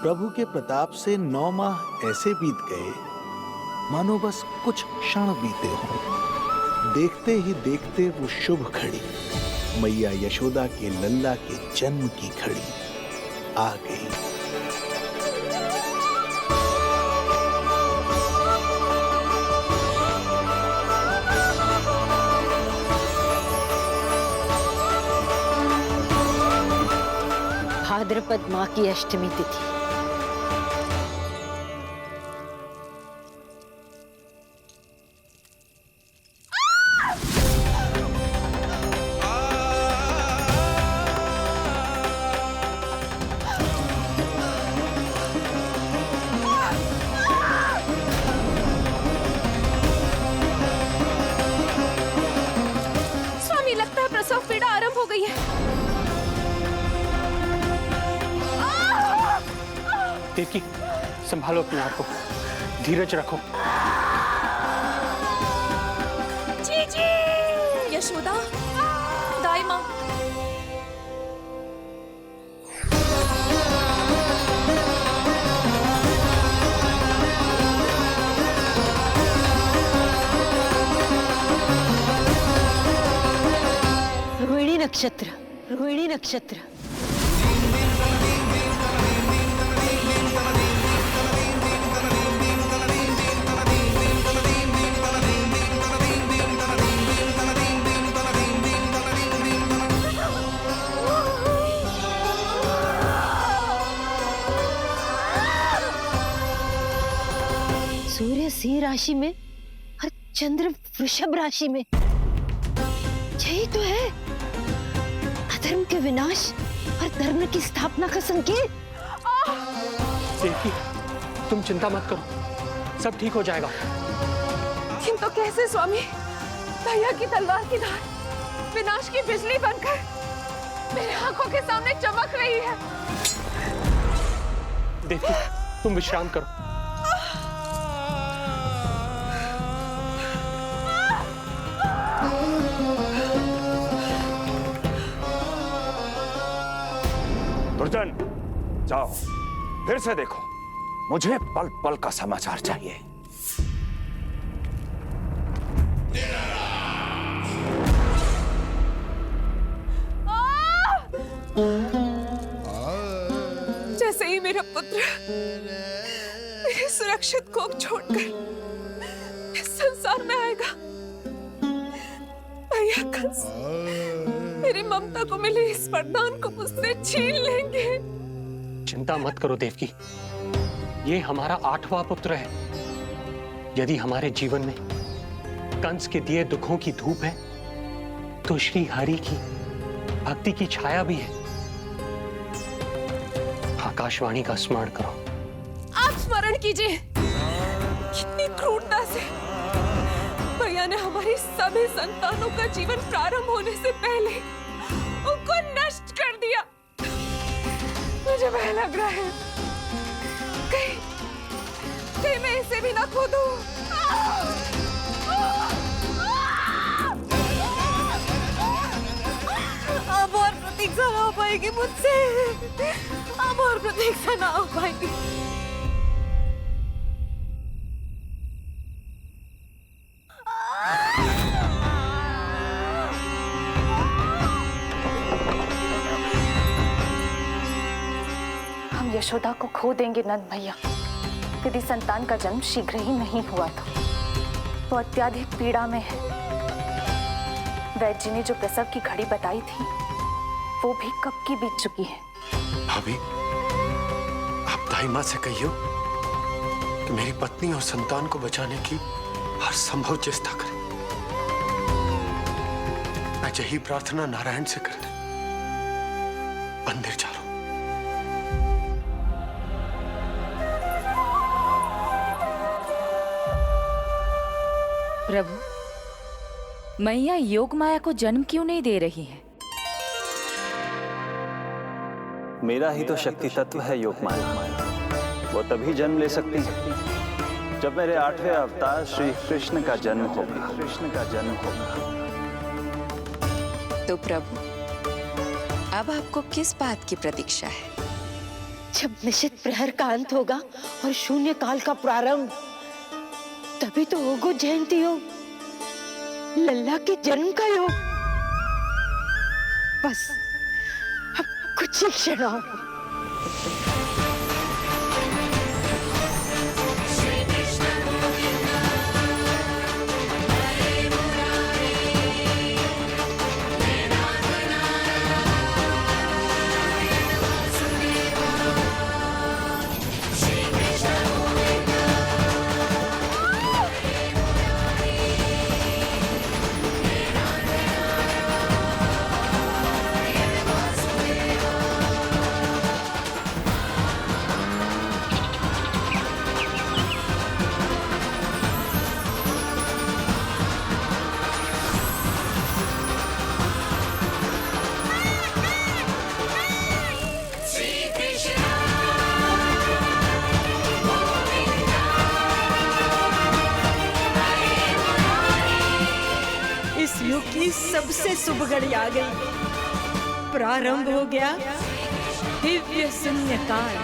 प्रभु के प्रताप से 9 माह ऐसे बीत गए मानो बस कुछ क्षण बीते हों। देखते ही देखते वो शुभ घड़ी, मैया यशोदा के लल्ला के जन्म की घड़ी आ गई। भाद्रपद माह की अष्टमी तिथि। स्वामी, लगता है प्रसव पीड़ा आरंभ हो गई है। देवकी, संभालो अपने आप को, धीरज रखो। जी यशोदा, दाई माँ। रोहिणी नक्षत्र, रोहिणी नक्षत्र। सूर्य सिंह राशि में और चंद्र वृषभ राशि में। यही तो है अधर्म के विनाश और धर्म की स्थापना का संकेत। देवकी, तुम चिंता मत करो, सब ठीक हो जाएगा। किंतु कैसे स्वामी? भैया की तलवार की धार विनाश की बिजली बनकर मेरे आंखों के सामने चमक रही है। देवकी, तुम विश्राम करो। दुर्जन, जाओ फिर से देखो, मुझे पल पल का समाचार चाहिए। जैसे ही मेरा पुत्र मेरे सुरक्षित कोख छोड़कर इस संसार में आएगा, भैया कंस मेरी ममता को मिले इस वरदान को मुझसे छीन लेंगे। चिंता मत करो देवकी, ये हमारा 8वां पुत्र है। यदि हमारे जीवन में कंस के दिए दुखों की धूप है, तो श्री हरि की भक्ति की छाया भी है। आकाशवाणी का स्मरण करो। आप स्मरण कीजिए, कितनी क्रूरता से भैया ने हमारी सभी संतानों का जीवन प्रारंभ होने से पहले उनको नष्ट कर दिया। मुझे भय लग रहा है, कहीं मैं इसे भी ना खो दूं। अब और प्रतीक्षा ना हो पाएगी मुझसे, अब और प्रतीक्षा ना हो पाएगी। हम यशोदा को खो देंगे नंद भैया, यदि संतान का जन्म शीघ्र ही नहीं हुआ तो। वो अत्यधिक पीड़ा में है। वैद्य जी ने जो प्रसव की घड़ी बताई थी, वो भी कब की बीत चुकी है। भाभी, आप दाई माँ से कहियो कि मेरी पत्नी और संतान को बचाने की हर संभव चेष्टा करें। मैं यही प्रार्थना नारायण से करने मंदिर जा रहा हूं। प्रभु, मैया योग माया को जन्म क्यों नहीं दे रही है? मेरा ही तो शक्ति तत्व है योग माया। वो तभी जन्म ले सकती है जब मेरे 8वें अवतार श्री कृष्ण का जन्म होगा। कृष्ण का जन्म होगा। तो प्रभु, अब आपको किस बात की प्रतीक्षा है? जब निश्चित प्रहर का अंत होगा और शून्य काल का प्रारंभ, तभी तो होगो जयंती योग, लल्ला के जन्म का योग। बस अब कुछ ही क्षण और। इस युग की सबसे शुभ घड़ी आ गई। प्रारंभ हो गया दिव्य शून्य काल।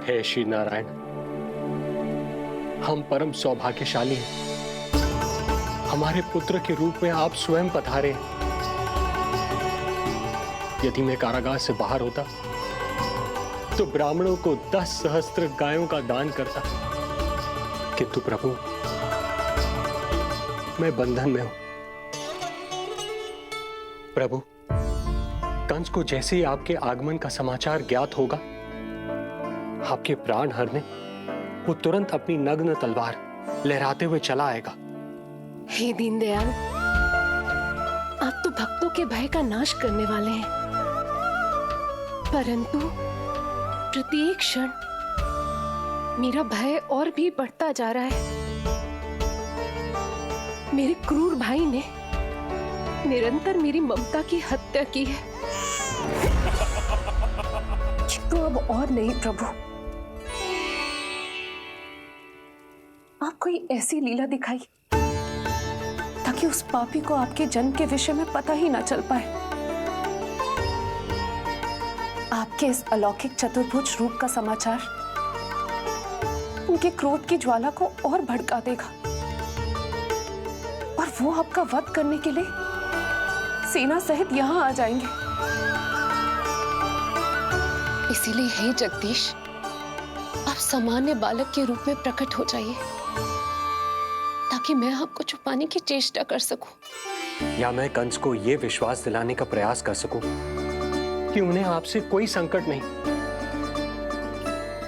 हे श्री नारायण, हम परम सौभाग्यशाली हैं। हमारे पुत्र के रूप में आप स्वयं पधारे। यदि मैं कारागार से बाहर होता तो ब्राह्मणों को 10 सहस्त्र गायों का दान करता, किंतु प्रभु मैं बंधन में हूं। प्रभु, कंस को जैसे ही आपके आगमन का समाचार ज्ञात होगा, आपके प्राण हरने वो तुरंत अपनी नग्न तलवार लहराते हुए चला आएगा। हे दीनदयाल, आप तो भक्तों के भय का नाश करने वाले हैं, परंतु प्रत्येक क्षण मेरा भय और भी बढ़ता जा रहा है। मेरे क्रूर भाई ने निरंतर मेरी ममता की हत्या की है। तो अब और नहीं प्रभु, आप कोई ऐसी लीला दिखाई ताकि उस पापी को आपके जन्म के विषय में पता ही ना चल पाए। आपके इस अलौकिक चतुर्भुज रूप का समाचार उनके क्रोध की ज्वाला को और भड़का देगा और वो आपका वध करने के लिए सेना सहित यहां आ जाएंगे। इसीलिए हे जगदीश, आप सामान्य बालक के रूप में प्रकट हो जाइए ताकि मैं आपको छुपाने की चेष्टा कर सकूं। या मैं कंस को यह विश्वास दिलाने का प्रयास कर सकूं कि उन्हें आपसे कोई संकट नहीं।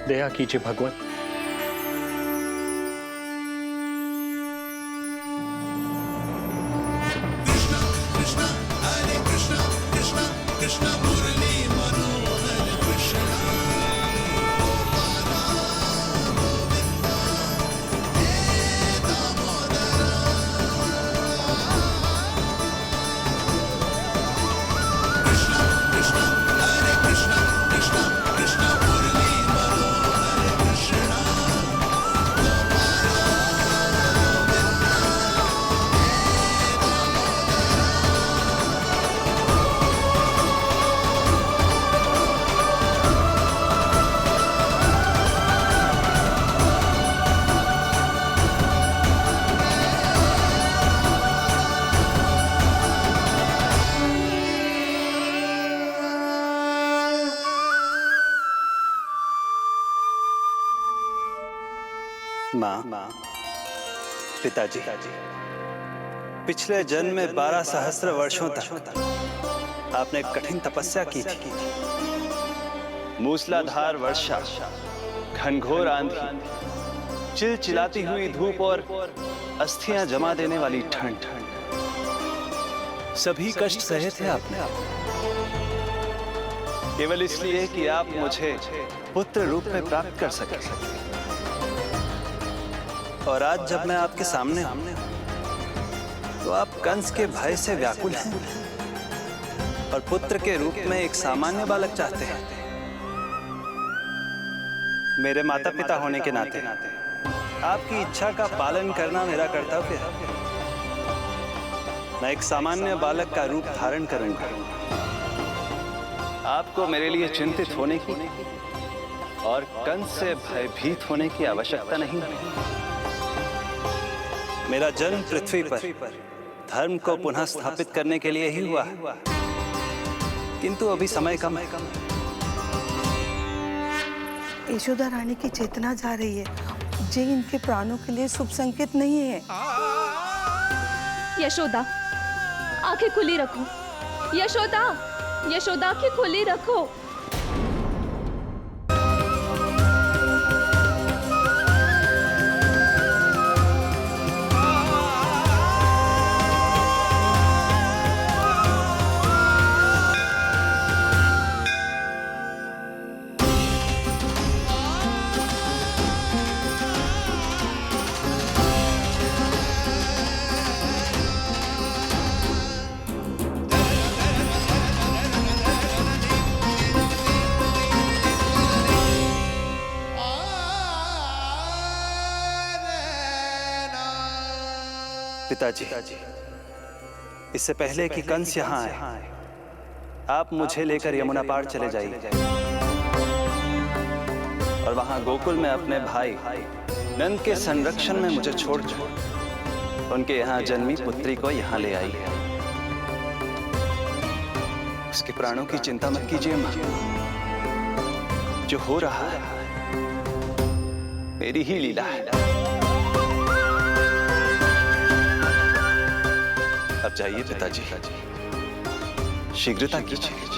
दया कीजिए भगवान। माँ, पिताजी, पिछले जन्म में 12 सहस्त्र वर्षों तक आपने कठिन तपस्या की थी। मूसलाधार वर्षा, घनघोर आंधी, चिलचिलाती हुई धूप और अस्थियां जमा देने वाली ठंड, सभी कष्ट सहे थे आपने, केवल इसलिए कि आप मुझे पुत्र रूप में प्राप्त कर सके। और आज जब मैं आपके सामने हूं, तो आप कंस के भय से व्याकुल हैं और पुत्र के रूप में एक सामान्य बालक चाहते हैं। मेरे माता पिता होने के नाते आपकी इच्छा का पालन करना मेरा कर्तव्य है। मैं एक सामान्य बालक का रूप धारण करूंगा। आपको मेरे लिए चिंतित होने की और कंस से भयभीत होने की आवश्यकता नहीं है। मेरा जन्म पृथ्वी पर धर्म को पुनः स्थापित करने के लिए ही हुआ है, किंतु अभी समय कम है। यशोदा रानी की चेतना जा रही है, ये इनके प्राणों के लिए शुभ संकेत नहीं है। यशोदा, आंखें खुली रखो। यशोदा, यशोदा, आंखें खुली रखो। पिताजी, इससे पहले कि कंस यहाँ आए, आप मुझे लेकर यमुना पार चले जाइए और वहां गोकुल में अपने भाई नंद के संरक्षण में मुझे छोड़ उनके यहाँ जन्मी पुत्री को यहाँ ले आइए। उसके प्राणों की चिंता मत कीजिए मां, जो हो रहा है मेरी ही लीला है। अब जाइए पिताजी, शीघ्रता कीजिए।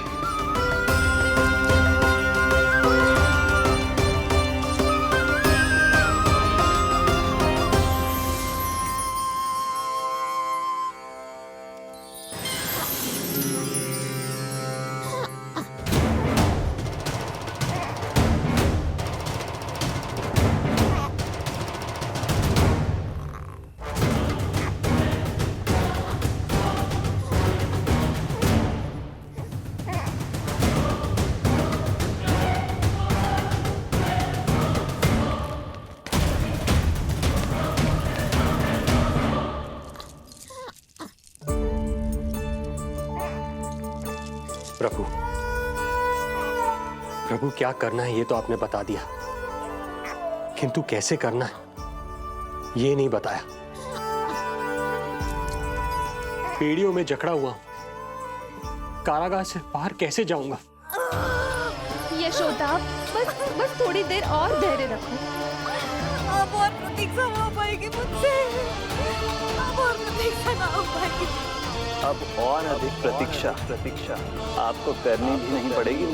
प्रभु, प्रभु क्या करना है ये तो आपने बता दिया, किंतु कैसे करना है ये नहीं बताया। बेड़ियों में जकड़ा हुआ हूं, कारागार से बाहर कैसे जाऊंगा? यशोदा, बस थोड़ी देर और धैर्य रखो। अब और प्रतीक्षा ना हो पाएगी मुझसे। अब और प्रतीक्षा ना हो पाएगी। अब और अधिक प्रतीक्षा आपको करनी भी नहीं पड़ेगी।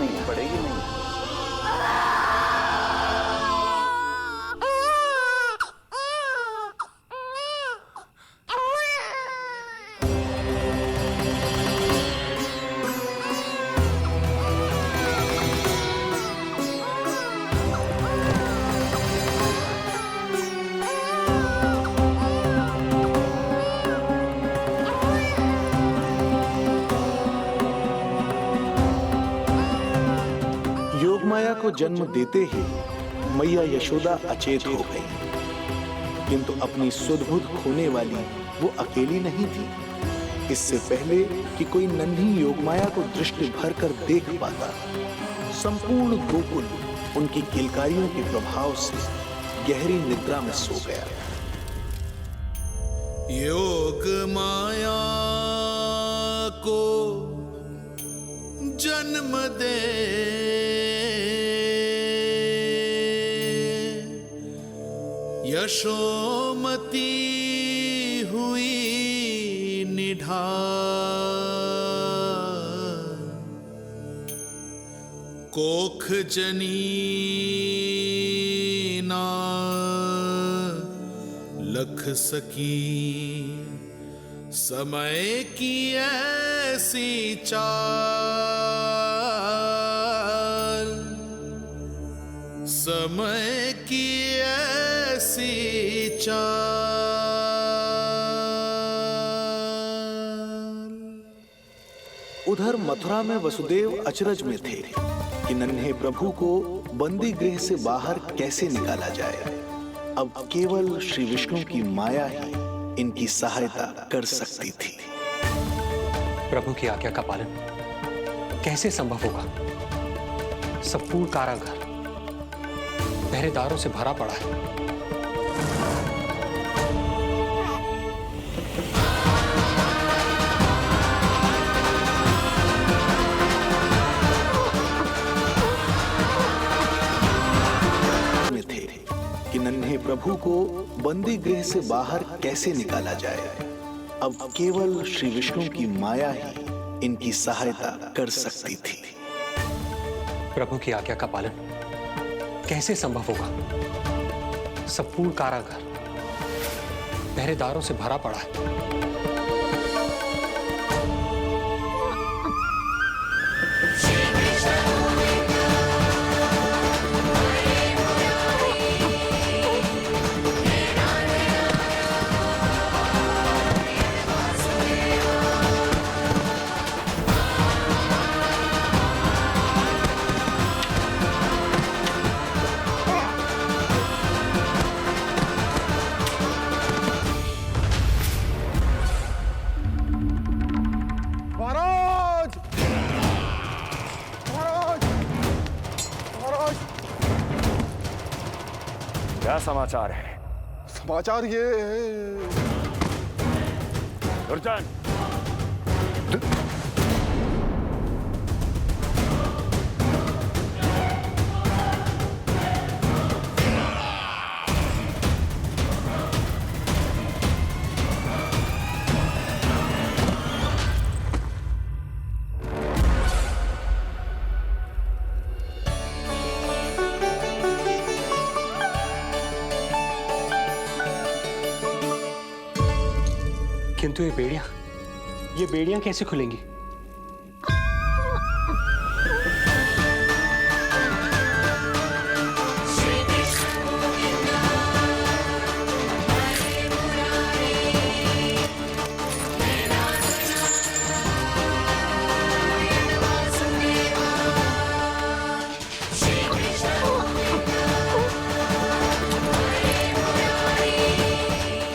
योगमाया को जन्म देते ही मैया यशोदा अचेत हो गई, किंतु अपनी सुध-बुध खोने वाली वो अकेली नहीं थी। इससे पहले कि कोई नन्ही योगमाया को दृष्टि भर कर देख पाता, संपूर्ण गोकुल उनकी किलकारियों के प्रभाव से गहरी निद्रा में सो गया। योग माया को जन्म दे यशोमती हुई निढाल, कोख जनी ना लख सकी, समय की ऐसी चाल, समय की ऐसी चाल। उधर मथुरा में वसुदेव अचरज में थे कि नन्हे प्रभु को बंदी गृह से बाहर कैसे निकाला जाए। अब केवल श्री विष्णु की माया ही इनकी सहायता कर सकती थी। प्रभु की आज्ञा का पालन कैसे संभव होगा? संपूर्ण कारागार पहरेदारों से भरा पड़ा है। में थे कि नन्हे प्रभु को बंदी गृह से बाहर कैसे निकाला जाए। अब केवल श्री विष्णु की माया ही इनकी सहायता कर सकती थी। प्रभु की आज्ञा का पालन कैसे संभव होगा? संपूर्ण कारागार पहरेदारों से भरा पड़ा है। क्या समाचार है? समाचार ये दुर्जन, किंतु ये बेड़ियां कैसे खुलेंगी?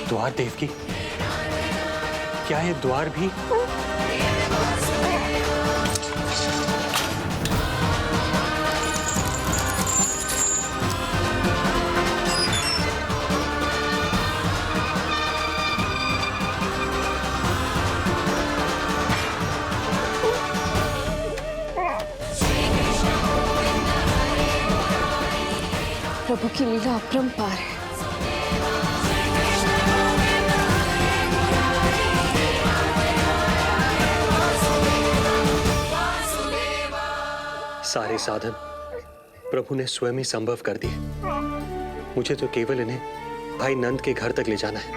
द्वार देवकी, क्या ये द्वार भी प्रभु की लीला अपरंपार है। सारे साधन प्रभु ने स्वयं ही संभव कर दिए। मुझे तो केवल इन्हें भाई नंद के घर तक ले जाना है।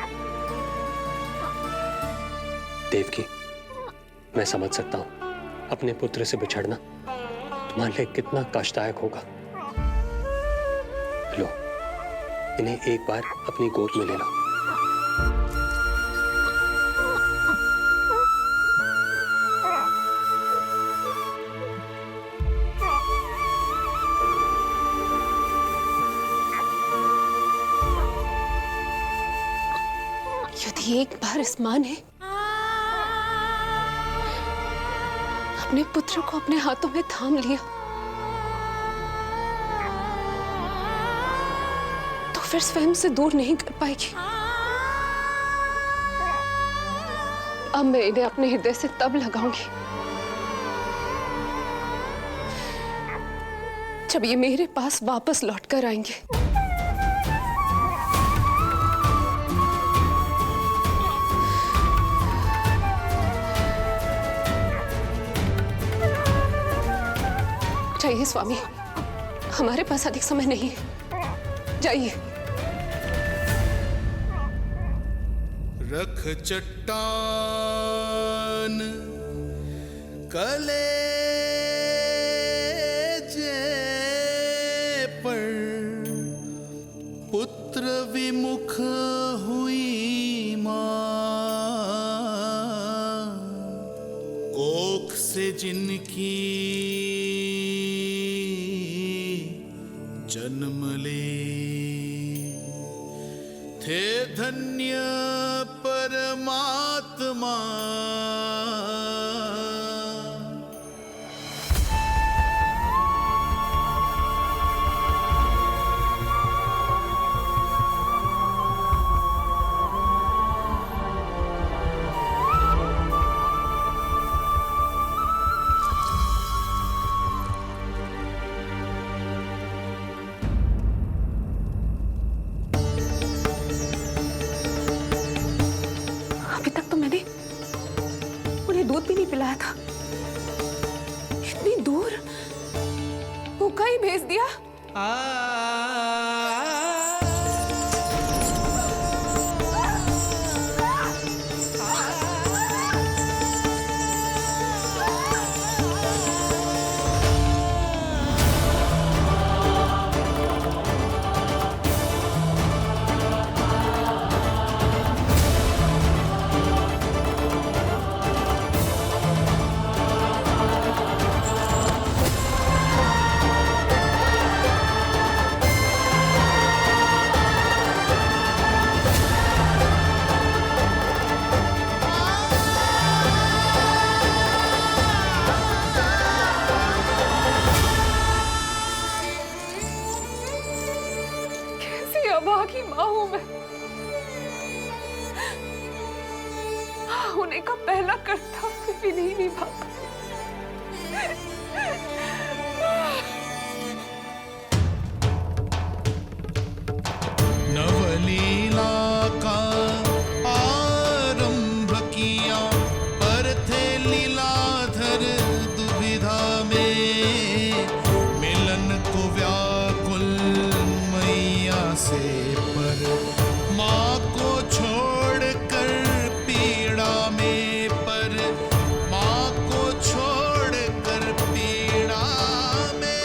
देवकी, मैं समझ सकता हूं अपने पुत्र से बिछड़ना तुम्हारे लिए कितना कष्टदायक होगा। लो, इन्हें एक बार अपनी गोद में ले लो। यदि एक बार इस मां ने अपने पुत्र को अपने हाथों में थाम लिया तो फिर स्वयं से दूर नहीं कर पाएगी। अब मैं इन्हें अपने हृदय से तब लगाऊंगी जब ये मेरे पास वापस लौट कर आएंगे। जाइए स्वामी, हमारे पास अधिक समय नहीं है, जाइए। रख चट्टान कलेजे पर, पुत्र विमुख हुई मां, कोख से जिनकी जन्म ले, थे धन्य परमात्मा। दूध भी नहीं पिलाया था, इतनी दूर भूखा ही भेज दिया। अभागी मां हूं मैं। होने का पहला कर्तव्य भी नहीं निभा। नवलीला का आरंभ किया, पर थे लीलाधर दुविधा में, मिलन को व्याकुल मैया से, पर माँ को छोड़कर पीड़ा में, पर माँ को छोड़कर पीड़ा में।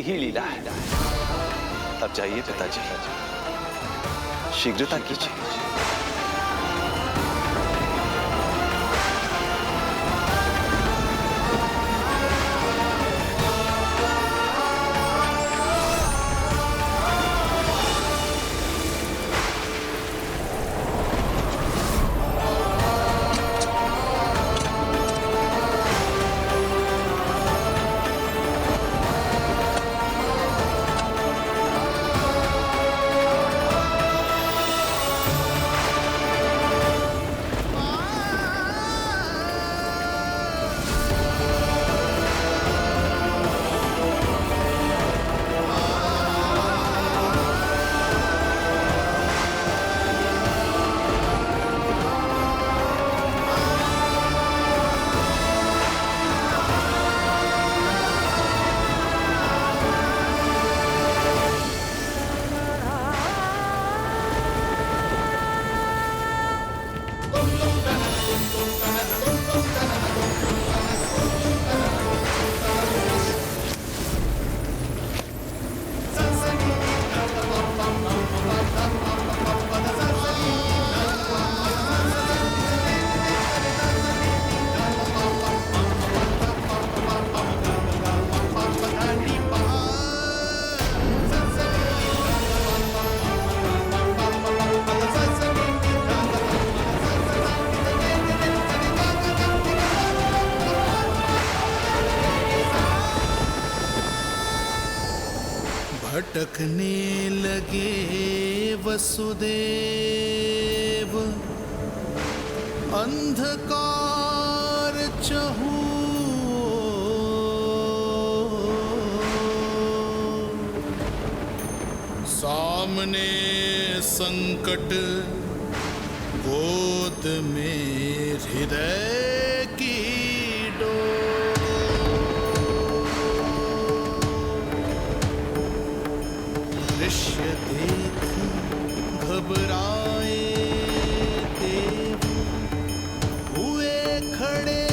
ही लीला है। अब जाइए पिताजी, शीघ्रता कीजिए। भटकने लगे वसुदेव, अंधकार चहूओर। सामने संकट, गोद में हृदय की दृश्य देख घबराए देव, हुए खड़े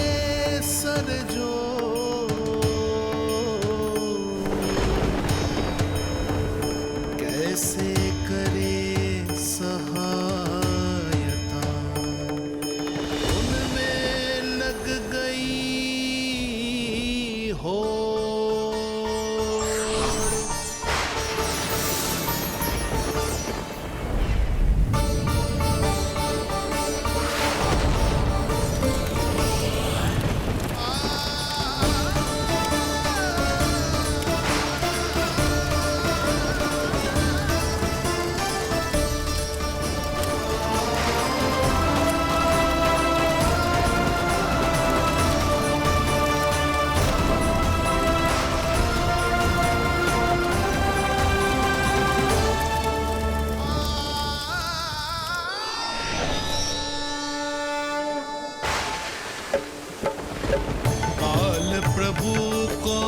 सर जो। कैसे करे सहायता, उनमें लग गई हो। प्रभु को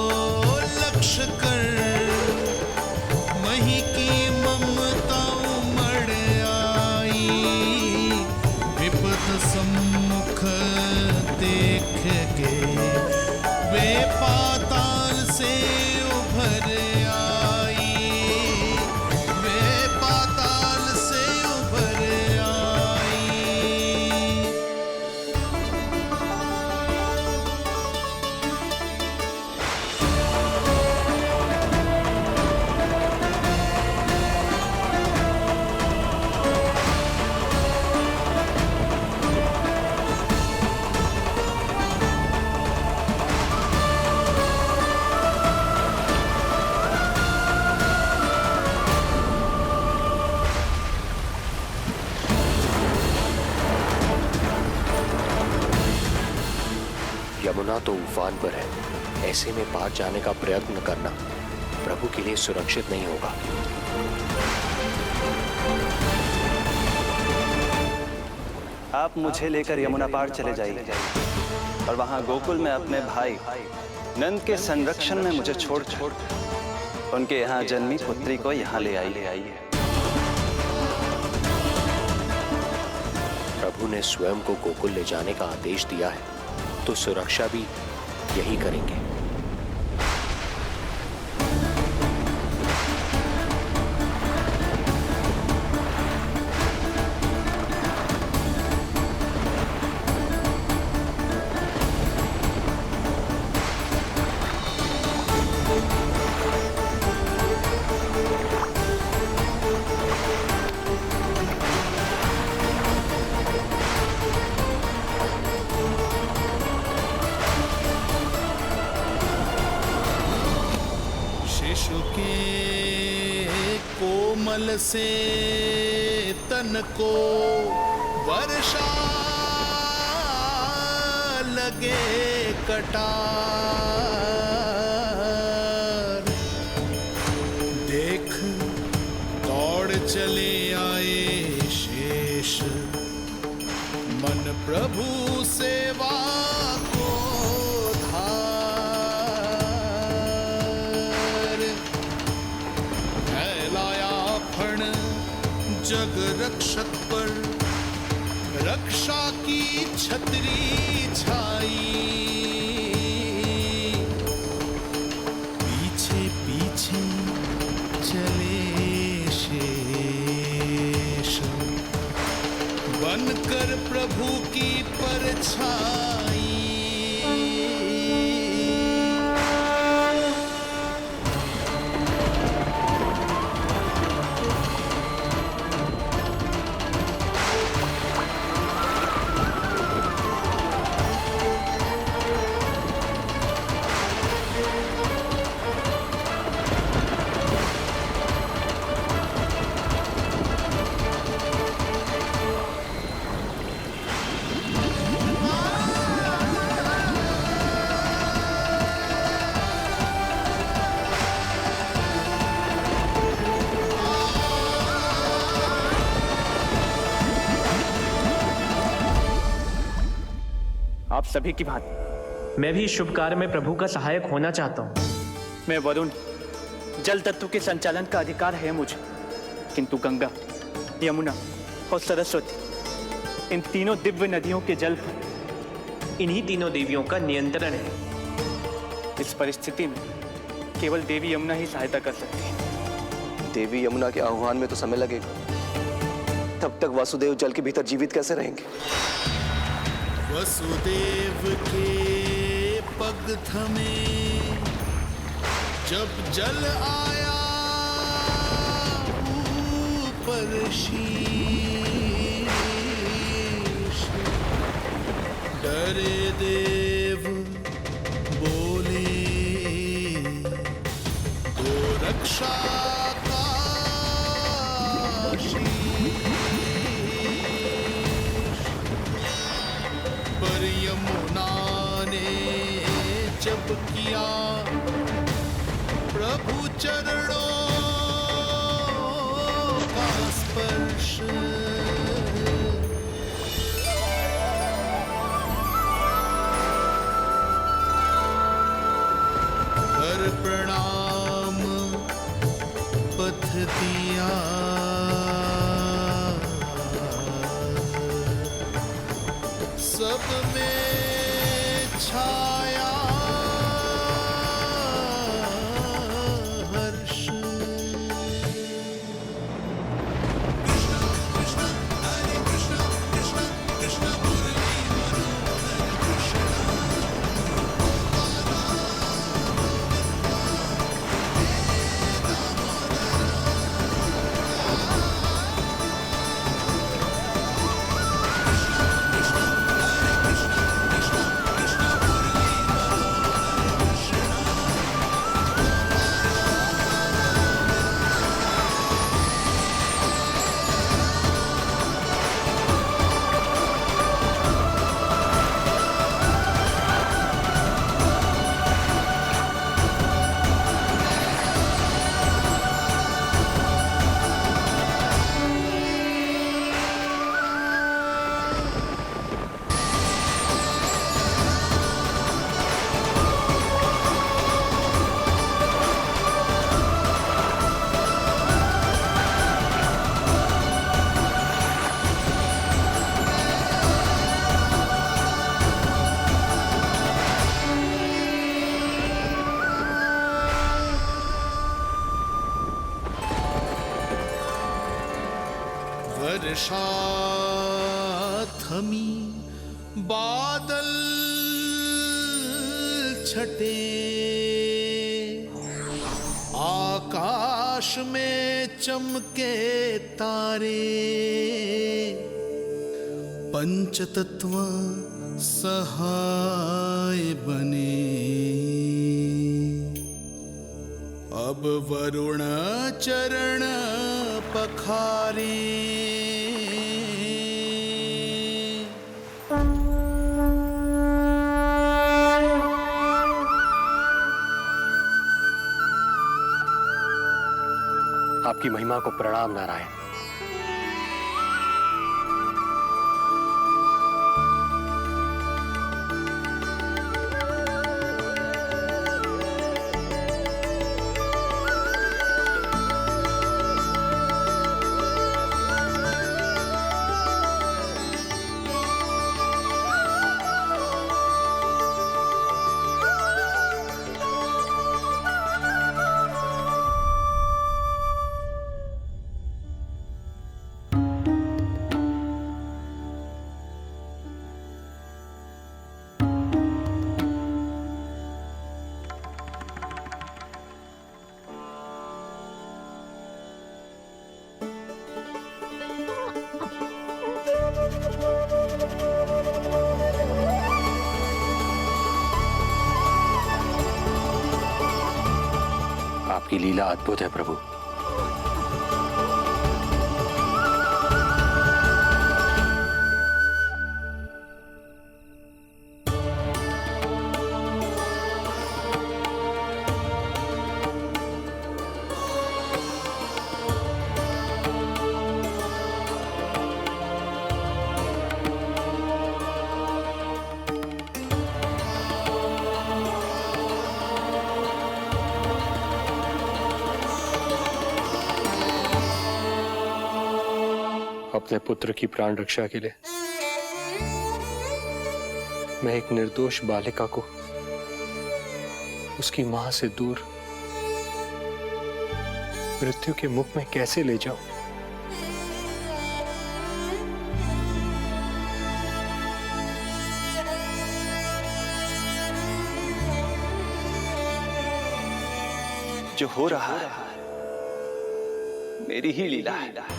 लक्ष्य कर मही की ममता उमड़ आई। विपद सम्मुख देख के वे पाताल से उभर आई। वे पाताल से उभर आई। यमुना तो उफान पर है, ऐसे में पार जाने का प्रयत्न करना प्रभु के लिए सुरक्षित नहीं होगा। आप मुझे लेकर यमुना पार चले जाइए और वहां गोकुल में अपने भाई नंद के संरक्षण में मुझे छोड़ उनके यहाँ जन्मी पुत्री को यहाँ ले आइए। प्रभु ने स्वयं को गोकुल ले जाने का आदेश दिया है, तो सुरक्षा भी यही करेंगे। कोमल से तन को वर्षा लगे कटार। देख दौड़ चले आए शेष, मन प्रभु सेवा को धार। फैलाया फण जग रक्षक पर, रक्षा की छतरी छाई। पीछे पीछे चले शेष, बनकर प्रभु की परछाई। आप सभी की भांति मैं भी इस शुभ कार्य में प्रभु का सहायक होना चाहता हूँ। मैं वरुण, जल तत्व के संचालन का अधिकार है मुझे, किंतु गंगा, यमुना और सरस्वती, इन तीनों दिव्य नदियों के जल पर इन्हीं तीनों देवियों का नियंत्रण है। इस परिस्थिति में केवल देवी यमुना ही सहायता कर सकती है। देवी यमुना के आह्वान में तो समय लगेगा, तब तक वासुदेव जल के भीतर जीवित कैसे रहेंगे? वसुदेव के पग थमे जब जल आया ऊपर शीश। डरे देव बोले दो रक्षा का पर यमुना ने जब किया प्रभु चरणों का स्पर्श। कर प्रणाम पथ दिया, सब में छाया हर्ष। वर्षा थमी, बादल छटे, आकाश में चमके तारे। पंचतत्व सहाय बने, अब वरुण चरण पखारी। आपकी महिमा को प्रणाम नारायण। आपकी लीला अद्भुत है प्रभु। अपने पुत्र की प्राण रक्षा के लिए मैं एक निर्दोष बालिका को उसकी मां से दूर मृत्यु के मुख में कैसे ले जाऊं? जो हो रहा है मेरी ही लीला है।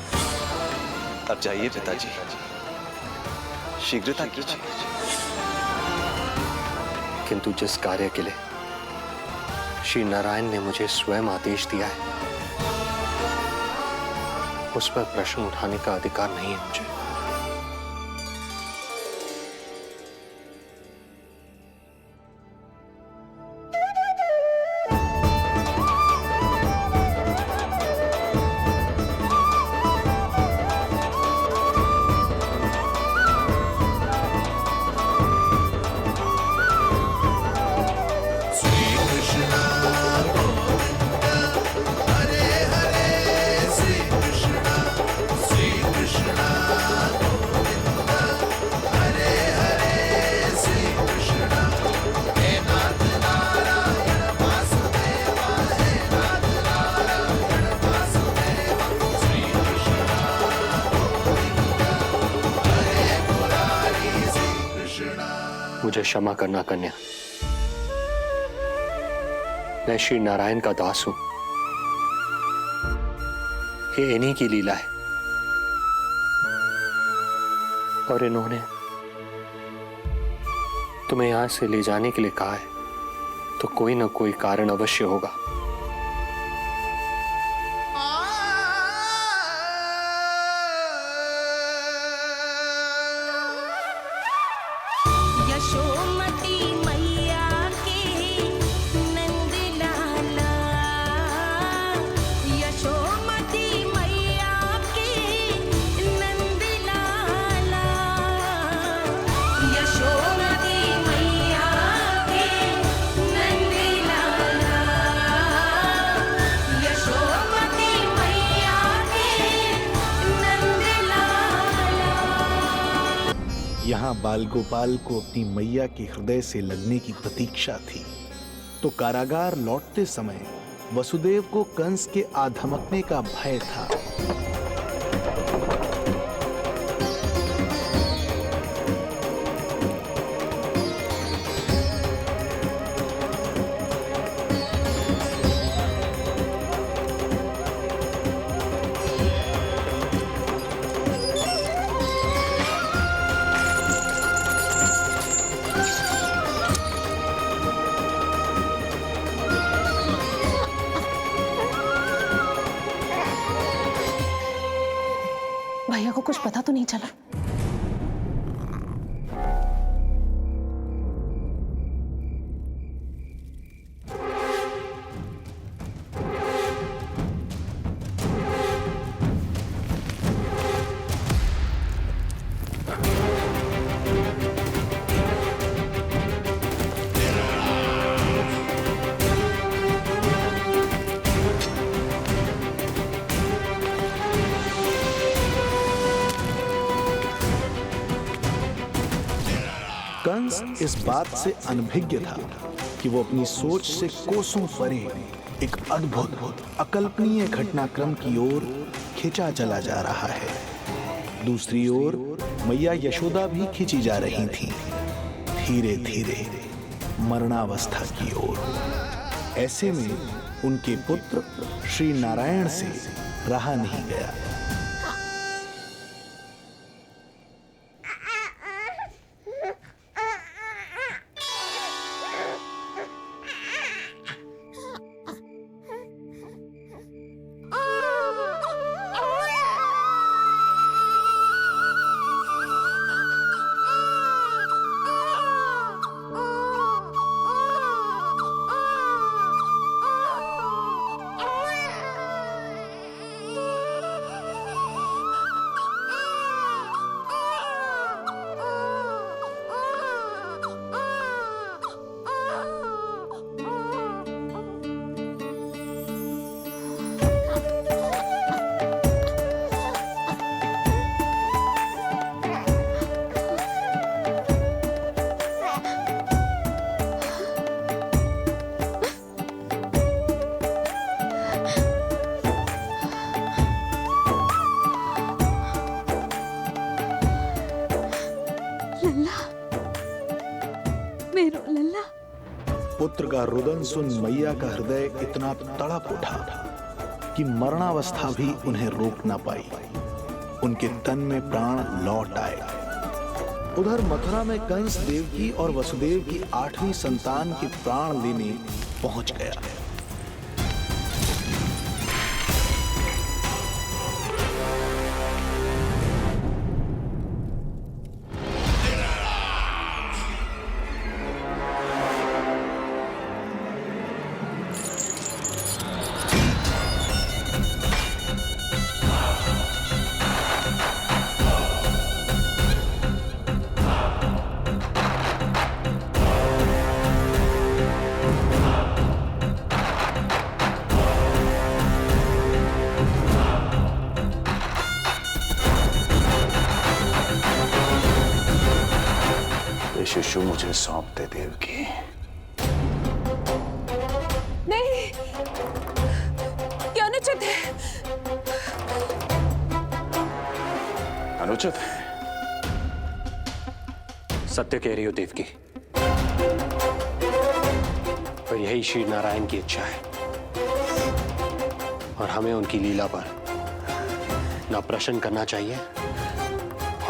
अब जाइए पिताजी, शीघ्रता कीजिए। किंतु जिस कार्य के लिए श्री नारायण ने मुझे स्वयं आदेश दिया है, उस पर प्रश्न उठाने का अधिकार नहीं है मुझे। मुझे क्षमा करना कन्या, मैं श्री नारायण का दास हूं। ये इन्हीं की लीला है और इन्होंने तुम्हें यहां से ले जाने के लिए कहा है, तो कोई ना कोई कारण अवश्य होगा। यशोमती मैया के नंद लाला, यशोमती मैया के नंद लाला, यशोमती मैया के नंद लाला, यशोमती मैया के नंद लाला। यहाँ बाल गोपाल को अपनी मैया के हृदय से लगने की प्रतीक्षा थी, तो कारागार लौटते समय वसुदेव को कंस के आधमकने का भय था। भैया को कुछ पता तो नहीं चला? कंस इस बात से अनभिज्ञ था कि वो अपनी सोच से कोसों परे एक अद्भुत अकल्पनीय घटनाक्रम की ओर खिंचा चला जा रहा है। दूसरी ओर मैया यशोदा भी खिंची जा रही थीं, धीरे धीरे मरणावस्था की ओर। ऐसे में उनके पुत्र श्री नारायण से रहा नहीं गया। पुत्र का रुदन सुन मैया का हृदय इतना तड़प उठा कि मरणावस्था भी उन्हें रोक ना पाई। उनके तन में प्राण लौट आए। उधर मथुरा में कंस देवकी और वसुदेव की 8वीं संतान के प्राण लेने पहुंच गया। शिशु मुझे सौंप दे देवकी। नहीं, क्या अनुचित है? अनुचित है? सत्य कह रही हो देवकी, पर यही श्री नारायण की इच्छा है और हमें उनकी लीला पर ना प्रश्न करना चाहिए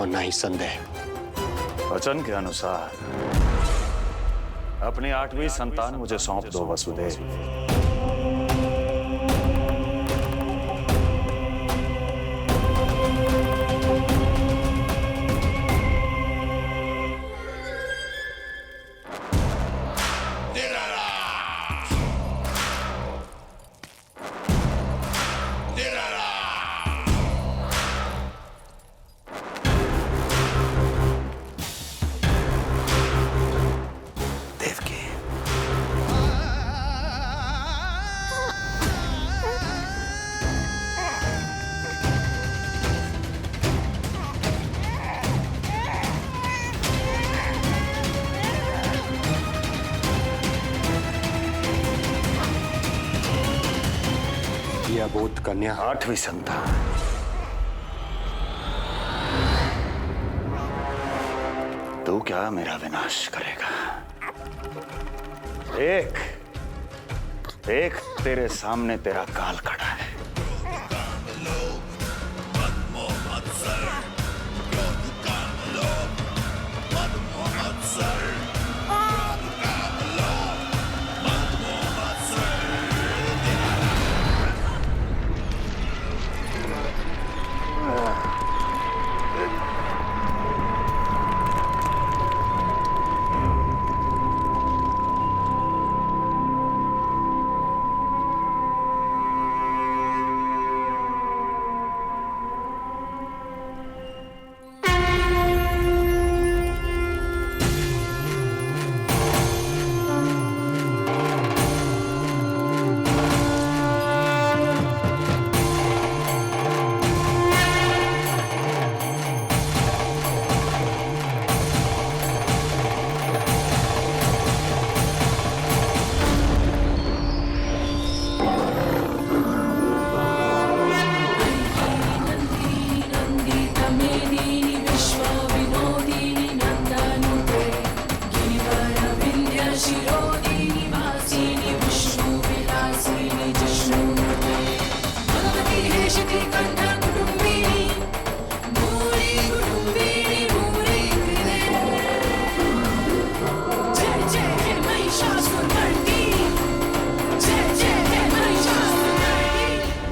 और ना ही संदेह। वचन के अनुसार अपनी 8वीं संतान मुझे सौंप दो वसुदेव। अबोध कन्या 8वीं संतान। तू क्या मेरा विनाश करेगा? एक तेरे सामने तेरा काल खड़ा है।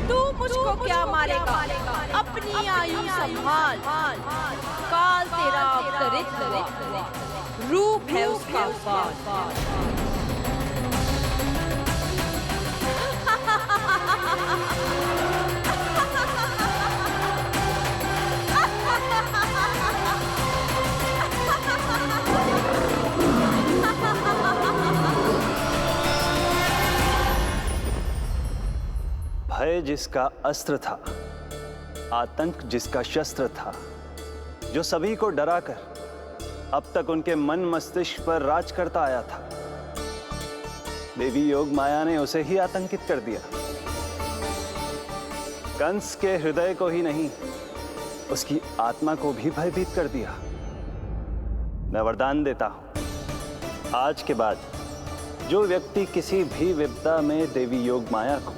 तू मुझको क्या मारेगा? अपनी आयु संभाल, काल तेरा अवतरित रूप है उसका बाल। भय जिसका अस्त्र था, आतंक जिसका शस्त्र था, जो सभी को डराकर अब तक उनके मन मस्तिष्क पर राज करता आया था, देवी योग माया ने उसे ही आतंकित कर दिया। कंस के हृदय को ही नहीं, उसकी आत्मा को भी भयभीत कर दिया। मैं वरदान देता हूं, आज के बाद जो व्यक्ति किसी भी विपदा में देवी योग माया को,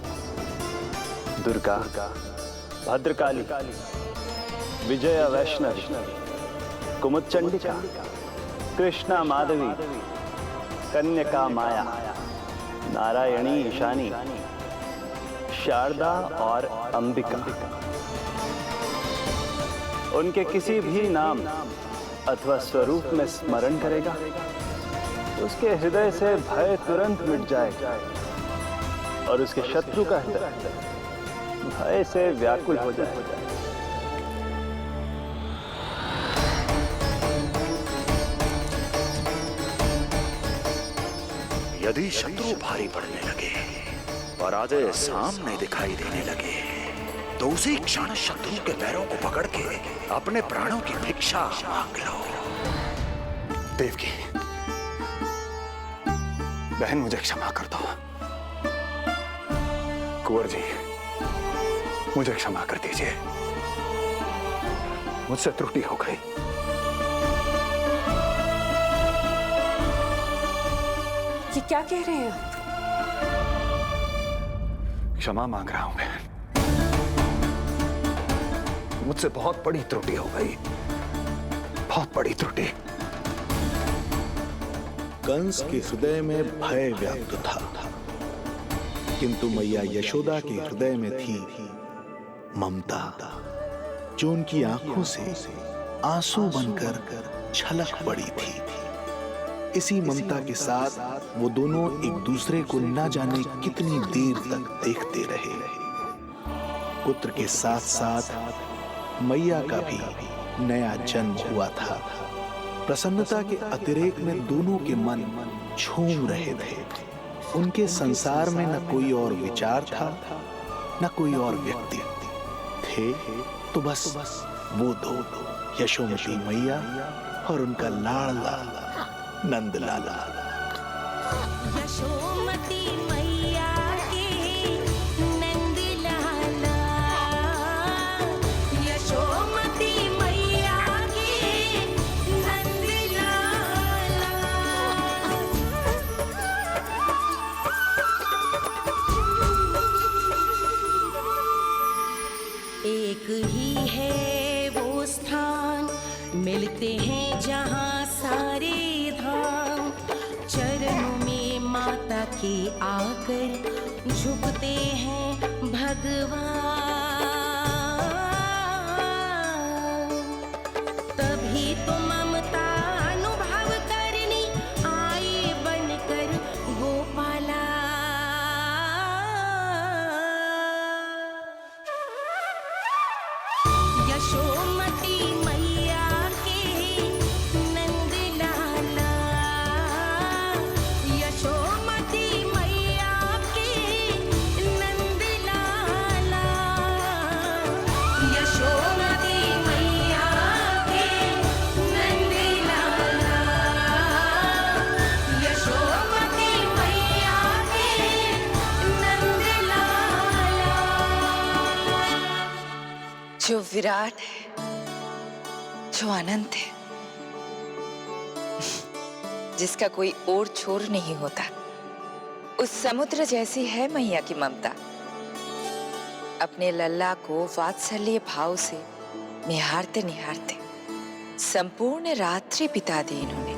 दुर्गा, भद्रकाली, विजया वैष्णवी, कुमुदचंडिका, कृष्णा माधवी, कन्यका माया, नारायणी ईशानी, शारदा और अंबिका, उनके किसी भी नाम अथवा स्वरूप में स्मरण करेगा, उसके हृदय से भय तुरंत मिट जाएगा और उसके शत्रु का हृदय भय से व्याकुल हो जाएगा। यदि शत्रु भारी पड़ने लगे, पराजय सामने दिखाई देने लगे, तो उसी क्षण शत्रु के पैरों को पकड़ के अपने प्राणों की भिक्षा मांग लो। देवकी, बहन मुझे क्षमा कर दो। कुंवर जी, मुझे क्षमा कर दीजिए, मुझसे त्रुटि हो गई। ये क्या कह रहे हैं आप? क्षमा मांग रहा हूं बहन, मुझसे बहुत बड़ी त्रुटि हो गई, बहुत बड़ी त्रुटि। कंस के हृदय में भय व्याप्त था, किंतु मैया यशोदा के हृदय में थी ममता, जो उनकी आंखों से आंसू बनकर छलक पड़ी थी। इसी ममता के साथ वो दोनों एक दूसरे को न जाने कितनी देर तक देखते रहे। पुत्र के साथ साथ मैया का भी नया जन्म हुआ था। प्रसन्नता के अतिरेक में दोनों के मन झूम रहे थे। उनके संसार में न कोई और विचार था, न कोई और व्यक्ति थे, तो बस वो दो, यशोमती मैया और उनका लाडला नंद लाला। यशोमती मैया के नंद लाला, यशोमती मैया के नंद लाला। एक ही है वो स्थान, मिलते हैं जहाँ सारे धाम, चरणों में माता के आकर झुकते हैं भगवान। तभी तो ममता अनुभव करनी आए बनकर गोपाला। यशोमती मैया के नंद लाला, यशोमती मैया के नंद लाला, यशोमती मैया के नंद लाला, यशोमती मैया के नंद लाला। जो विराट है, जो अनंत है, जिसका कोई ओर छोर नहीं होता, उस समुद्र जैसी है मैया की ममता। अपने लल्ला को वात्सल्य भाव से निहारते निहारते संपूर्ण रात्रि बिता दी इन्होंने।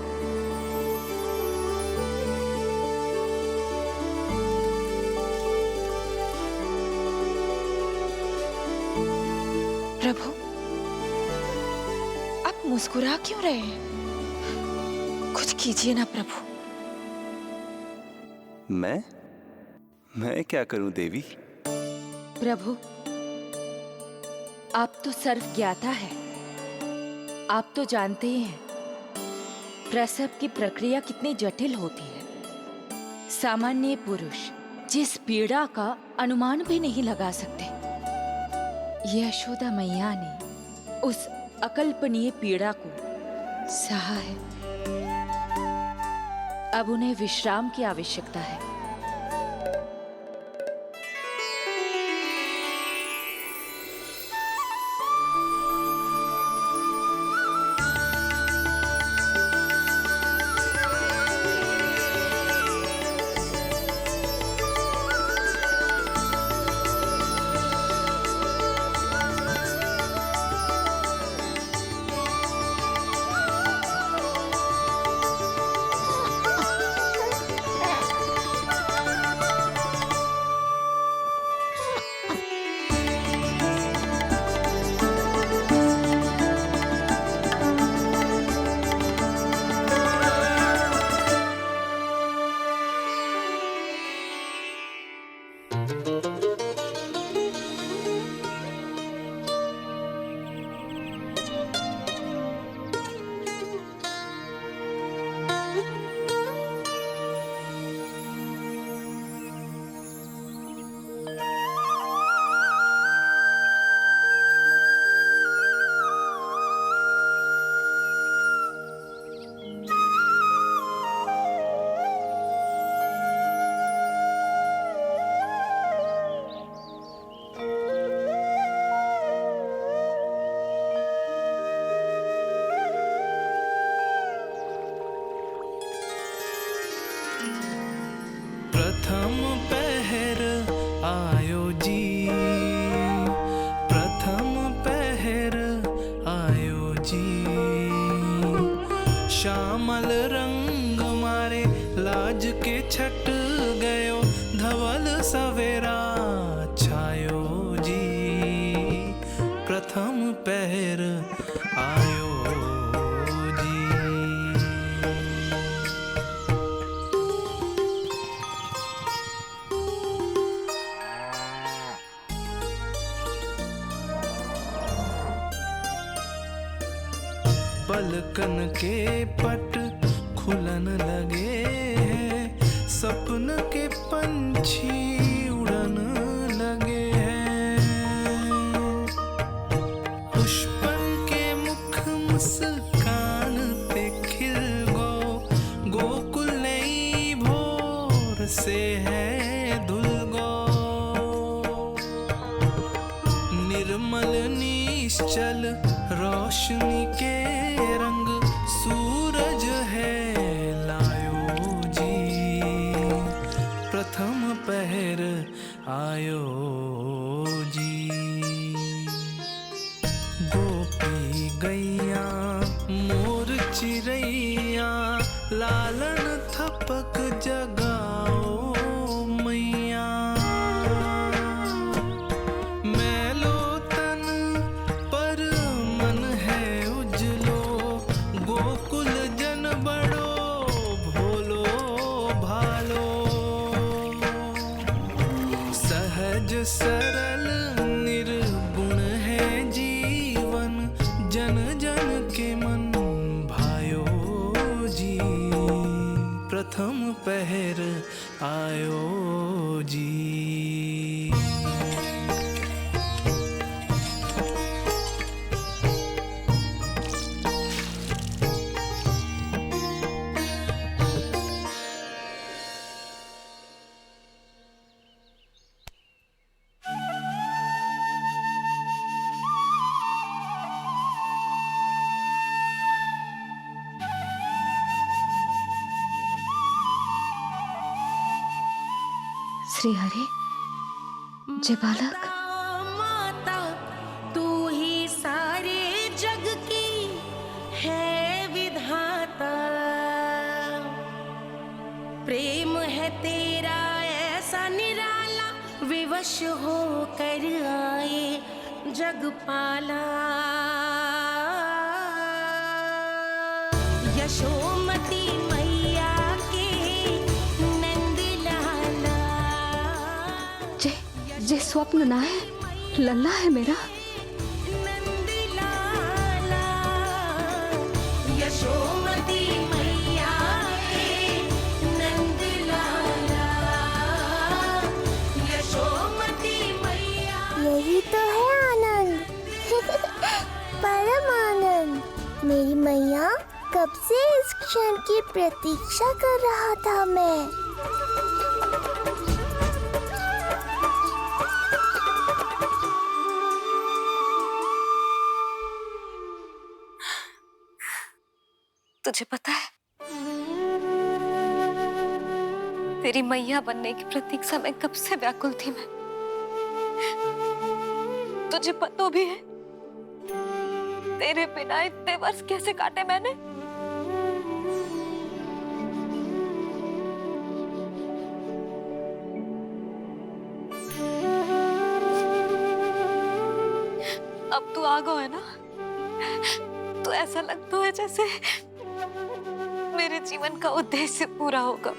प्रभु, आप मुस्कुरा क्यों रहे हैं? कुछ कीजिए ना प्रभु। मैं क्या करूं देवी? प्रभु, आप तो सर्व ज्ञाता है। आप तो जानते ही हैं प्रसव की प्रक्रिया कितनी जटिल होती है। सामान्य पुरुष जिस पीड़ा का अनुमान भी नहीं लगा सकते, यशोदा मैया ने उस अकल्पनीय पीड़ा को सहा है। अब उन्हें विश्राम की आवश्यकता है। प्रथम पहर आयो जी, प्रथम पहर आयो जी। श्यामल रंग मारे लाज के छट गयो, धवल सवेरा छायो जी। प्रथम पहर आयो जी। पलकन के पट खुलन लगे हैं, सपन के पंछी उड़न लगे हैं। पुष्पन के मुख मुस्कान पे खिल गो, गोकुल नई भोर से है धुल गो। निर्मल निश्चल रोशनी के रंग सूरज है लायो जी। प्रथम पहर आयो जी। गोपी गैया मोर चिड़ैया, लालन थपक जगाओ मैया। मैलो तन पर मन है उजलो, गोकुल जन बड़ो भोलो भालो। सहज सरल निर्गुण है जीवन, जन जन के मन भायो जी। प्रथम पहर आयो जी। श्री हरि, जय बालक, तेरा ऐसा निराला, विवश हो कर आए जगपाला। यशोमती मैया के नंद लाला। जे स्वप्न ना है, लल्ला है मेरा। नंद लाला, यशोमती मैया के नंद लाला, यशोमती मैया। यही तो है आनंद, परम आनंद। मेरी मैया, कब से इस क्षण की प्रतीक्षा कर रहा था मैं। तुझे पता है, तेरी मैया बनने की प्रतीक्षा में कब से व्याकुल थी मैं। तुझे पता भी है तेरे बिना इतने वर्ष कैसे काटे मैंने। अब तू आ गो है ना, तो ऐसा लगता है जैसे मेरे जीवन का उद्देश्य पूरा होगा।